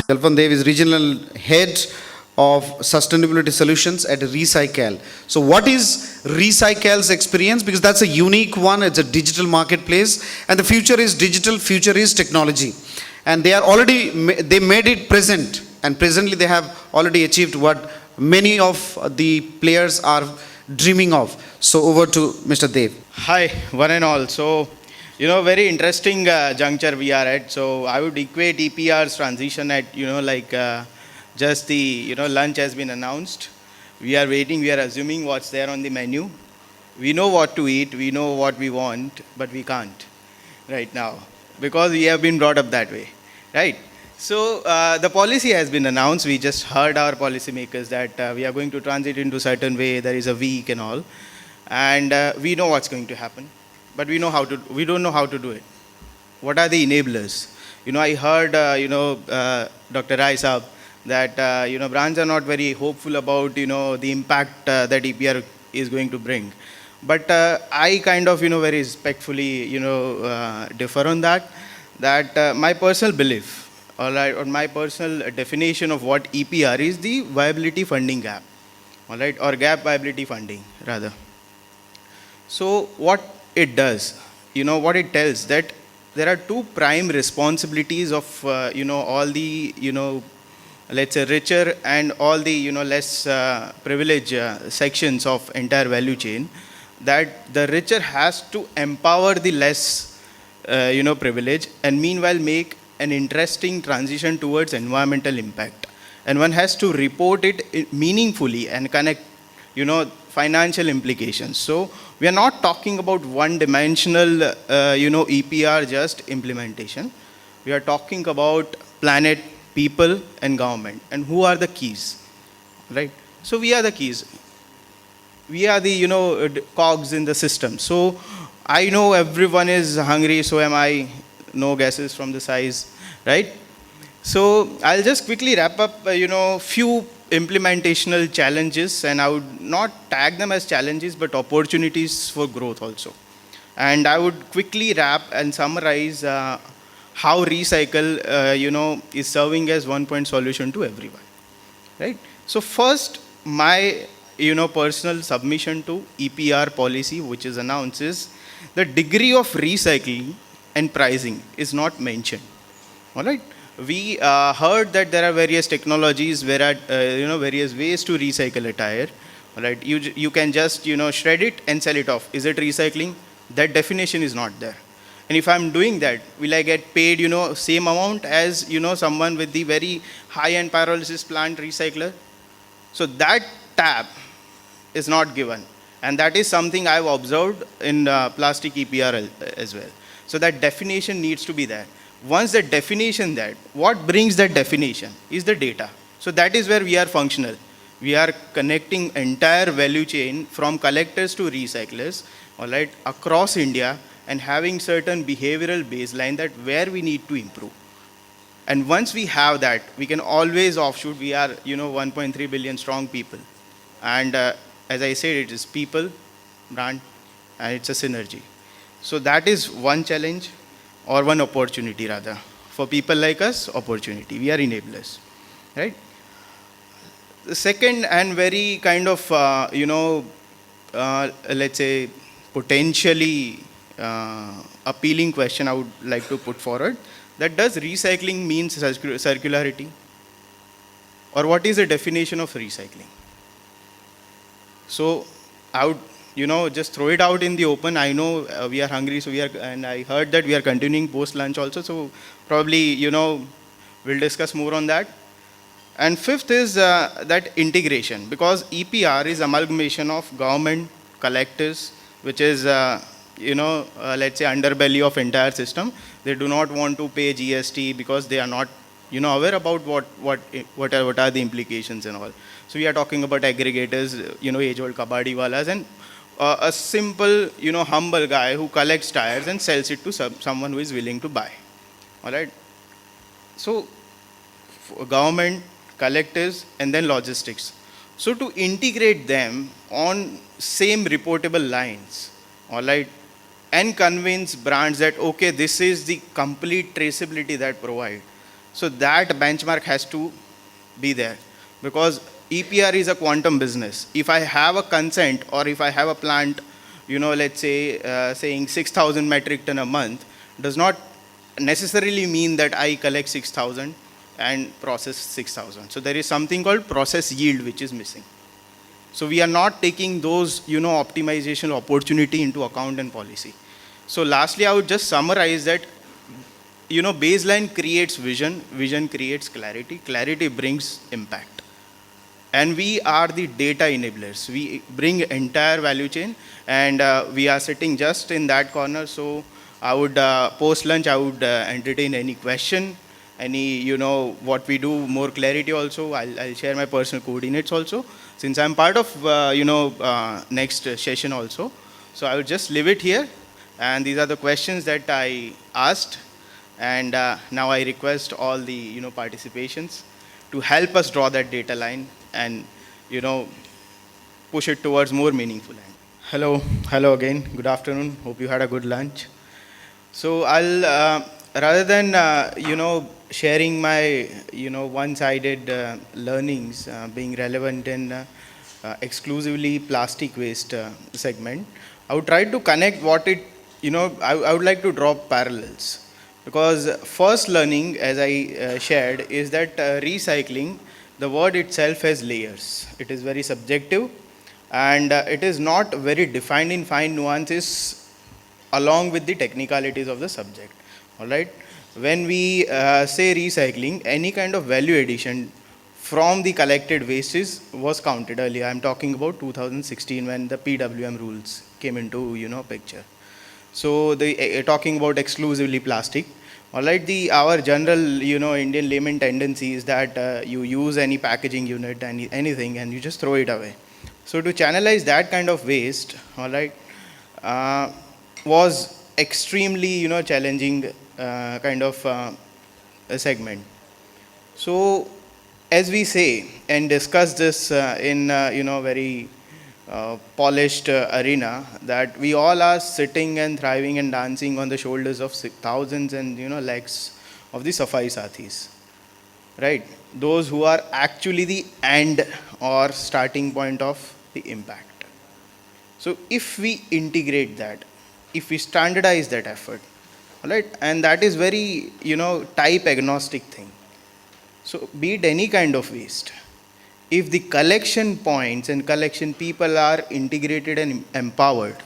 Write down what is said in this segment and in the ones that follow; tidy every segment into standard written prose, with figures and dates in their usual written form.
Jalpan Dev is regional head of sustainability solutions at RECYKAL. So what is RECYKAL's experience? Because that's a unique one. It's a digital marketplace, and the future is digital, future is technology. And they are already, they made it present, and presently they have already achieved what many of the players are dreaming of. So over to Mr. Dev. Hi, one and all. So, very interesting juncture we are at. So, I would equate EPR's transition at, just the, lunch has been announced. We are waiting, we are assuming what's there on the menu. We know what to eat, we know what we want, but we can't right now because we have been brought up that way, right? So, the policy has been announced. We just heard our policymakers that we are going to transit into certain way. There is a week and all. And we know what's going to happen, but we don't know how to do it. What are the enablers? I heard, Dr. Rai Saab, that, brands are not very hopeful about, the impact that EPR is going to bring. But I kind of, very respectfully, differ on that my personal belief, all right, or my personal definition of what EPR is the viability funding gap, all right, or gap viability funding, rather. So what it does, what it tells, that there are two prime responsibilities of, all the, let's say richer and all the, less privileged sections of entire value chain, that the richer has to empower the less, privileged, and meanwhile make an interesting transition towards environmental impact. And one has to report it meaningfully and connect, financial implications. So we are not talking about one-dimensional, EPR just implementation. We are talking about planet, people, and government. And who are the keys, right? So we are the keys. We are the, cogs in the system. So I know everyone is hungry, so am I. No guesses from the size, right? So I'll just quickly wrap up, few implementational challenges, and I would not tag them as challenges, but opportunities for growth also. And I would quickly wrap and summarize how RECYKAL, is serving as one-point solution to everyone, right? So first, my, personal submission to EPR policy, which is announced, is the degree of recycling and pricing is not mentioned, all right? We heard that there are various technologies where various ways to recycle a tire. All right, you can just shred it and sell it off. Is it recycling? That definition is not there. And if I'm doing that, will I get paid same amount as someone with the very high-end pyrolysis plant recycler? So that tab is not given, and that is something I've observed in plastic EPR as well. So that definition needs to be there. Once the definition that, what brings that definition is the data. So that is where we are functional. We are connecting entire value chain from collectors to recyclers, all right, across India, and having certain behavioral baseline that where we need to improve. And once we have that, we can always offshoot. We are 1.3 billion strong people. And as I said, it is people, brand, and it's a synergy. So that is one challenge. Or one opportunity rather. For people like us, opportunity. We are enablers, right? The second and very kind of, let's say, potentially appealing question I would like to put forward, that does recycling mean circularity? Or what is the definition of recycling? So I would just throw it out in the open. I know we are hungry, so and I heard that we are continuing post-lunch also, so probably, we'll discuss more on that. And fifth is that integration, because EPR is amalgamation of government, collectors, which is, let's say underbelly of entire system. They do not want to pay GST because they are not, aware about what are the implications and all. So we are talking about aggregators, age-old kabaddi walas, and a simple, humble guy who collects tires and sells it to someone who is willing to buy. All right. So, government, collectors, and then logistics. So to integrate them on same reportable lines, all right, and convince brands that okay, this is the complete traceability that provide. So that benchmark has to be there, because EPR is a quantum business. If I have a consent, or if I have a plant, let's say saying 6,000 metric ton a month, does not necessarily mean that I collect 6,000 and process 6,000. So there is something called process yield which is missing. So we are not taking those, optimization opportunity into account and policy. So lastly, I would just summarize that, baseline creates vision, vision creates clarity, clarity brings impact. And we are the data enablers. We bring entire value chain, and we are sitting just in that corner. So I would, post lunch, I would entertain any question, any, what we do, more clarity also. I'll share my personal coordinates also, since I'm part of, next session also. So I will just leave it here. And these are the questions that I asked. And now I request all the, participations to help us draw that data line and, push it towards more meaningful end. Hello again. Good afternoon. Hope you had a good lunch. So I'll, rather than, sharing my, one-sided learnings being relevant in exclusively plastic waste segment, I would try to connect what it, I would like to draw parallels. Because first learning, as I shared, is that recycling, the word itself has layers. It is very subjective, and it is not very defined in fine nuances along with the technicalities of the subject. All right. When we say recycling, any kind of value addition from the collected wastes was counted earlier. I'm talking about 2016, when the PWM rules came into, picture. So the talking about exclusively plastic. All right, our general, Indian layman tendency is that you use any packaging unit, anything, and you just throw it away. So to channelize that kind of waste, all right, was extremely, challenging kind of a segment. So as we say and discuss this in, very polished arena, that we all are sitting and thriving and dancing on the shoulders of thousands and, lakhs of the Safai Sathis, right? Those who are actually the end or starting point of the impact. So if we integrate that, if we standardize that effort, all right, and that is very, type agnostic thing. So be it any kind of waste, if the collection points and collection people are integrated and empowered,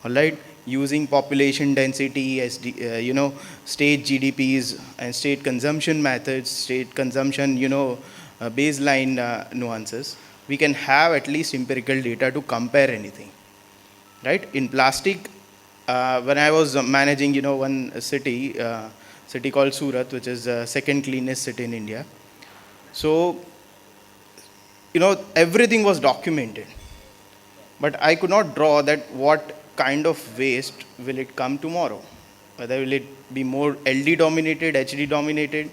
all right, using population density, state GDPs and state consumption methods, state consumption, baseline nuances, we can have at least empirical data to compare anything, right? In plastic, when I was managing, one city called Surat, which is the second cleanest city in India. So, everything was documented, but I could not draw that what kind of waste will it come tomorrow, whether will it be more LD dominated, HD dominated.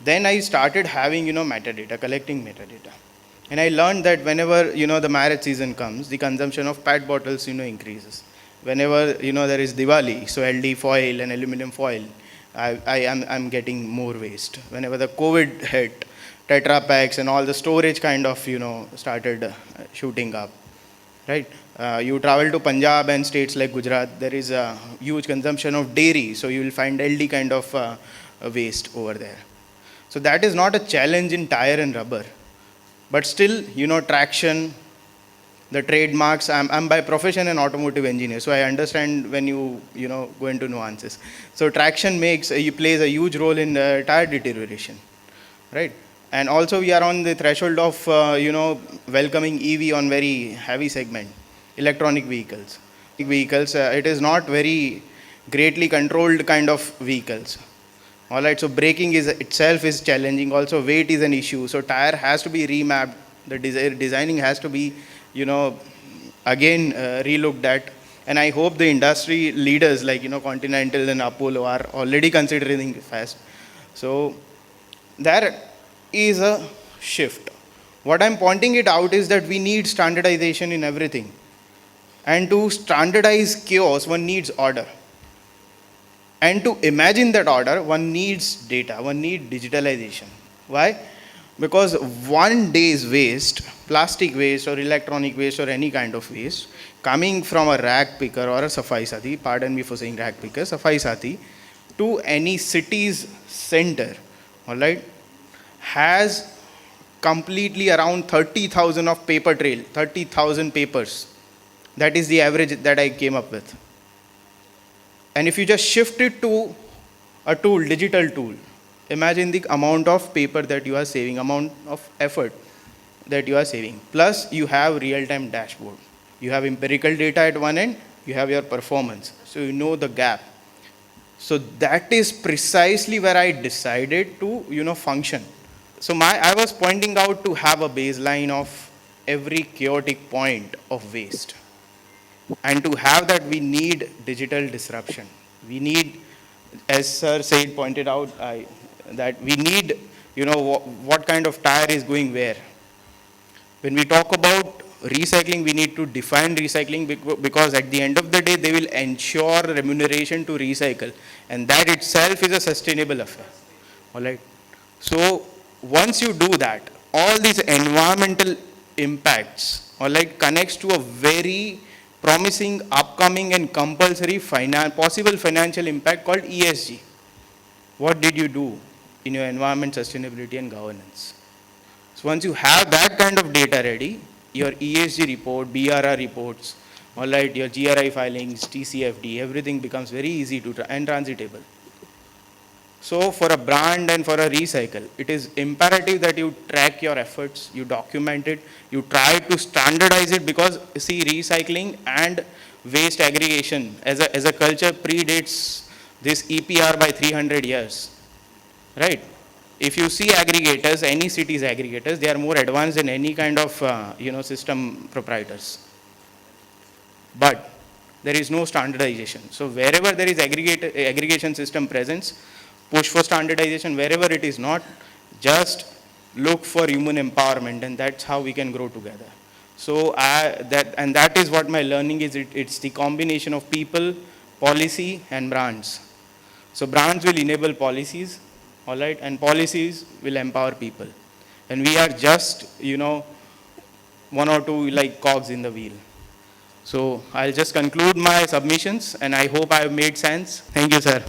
Then I started having, metadata, collecting metadata. And I learned that whenever, the marriage season comes, the consumption of PET bottles, increases. Whenever, there is Diwali, so LD foil and aluminum foil, I'm getting more waste. Whenever the COVID hit, Tetra packs and all the storage kind of, started shooting up, right? You travel to Punjab and states like Gujarat, there is a huge consumption of dairy, so you will find LD kind of waste over there. So that is not a challenge in tire and rubber, but still, traction, the trademarks. I'm by profession an automotive engineer, so I understand when you go into nuances. So traction plays a huge role in tire deterioration, right? And also we are on the threshold of welcoming EV on very heavy segment, electronic vehicles. It is not very greatly controlled kind of vehicles. All right, so braking itself is challenging. Also weight is an issue. So tire has to be remapped. The designing has to be, again relooked at. And I hope the industry leaders like, Continental and Apollo are already considering fast. So there is a shift. What I'm pointing it out is that we need standardization in everything. And to standardize chaos, one needs order. And to imagine that order, one needs data, one needs digitalization. Why? Because one day's waste, plastic waste or electronic waste or any kind of waste, coming from a rag picker or a safai sathi, pardon me for saying rag picker, safai sathi, to any city's center, all right, has completely around 30,000 of paper trail, 30,000 papers. That is the average that I came up with. And if you just shift it to a tool, digital tool, imagine the amount of paper that you are saving, amount of effort that you are saving. Plus, you have real-time dashboard. You have empirical data at one end, you have your performance. So you know the gap. So that is precisely where I decided to, function. So I was pointing out to have a baseline of every chaotic point of waste. And to have that, we need digital disruption. We need, as sir said, pointed out, that we need, what kind of tire is going where. When we talk about recycling, we need to define recycling because at the end of the day, they will ensure remuneration to recycle. And that itself is a sustainable affair. All right. So once you do that, all these environmental impacts, connects to a very promising, upcoming and compulsory possible financial impact called ESG. What did you do in your environment, sustainability and governance? So once you have that kind of data ready, your ESG report, BRR reports, your GRI filings, TCFD, everything becomes very easy to and transitable. So for a brand and for a recycle, it is imperative that you track your efforts, you document it, you try to standardize it because see, recycling and waste aggregation as a culture predates this EPR by 300 years, right? If you see aggregators, any city's aggregators, they are more advanced than any kind of, system proprietors. But there is no standardization. So wherever there is aggregation system presence, push for standardization. Wherever it is not, just look for human empowerment, and that's how we can grow together. So that is what my learning is. It's the combination of people, policy, and brands. So brands will enable policies, all right, and policies will empower people. And we are just, one or two cogs in the wheel. So I'll just conclude my submissions, and I hope I have made sense. Thank you, sir.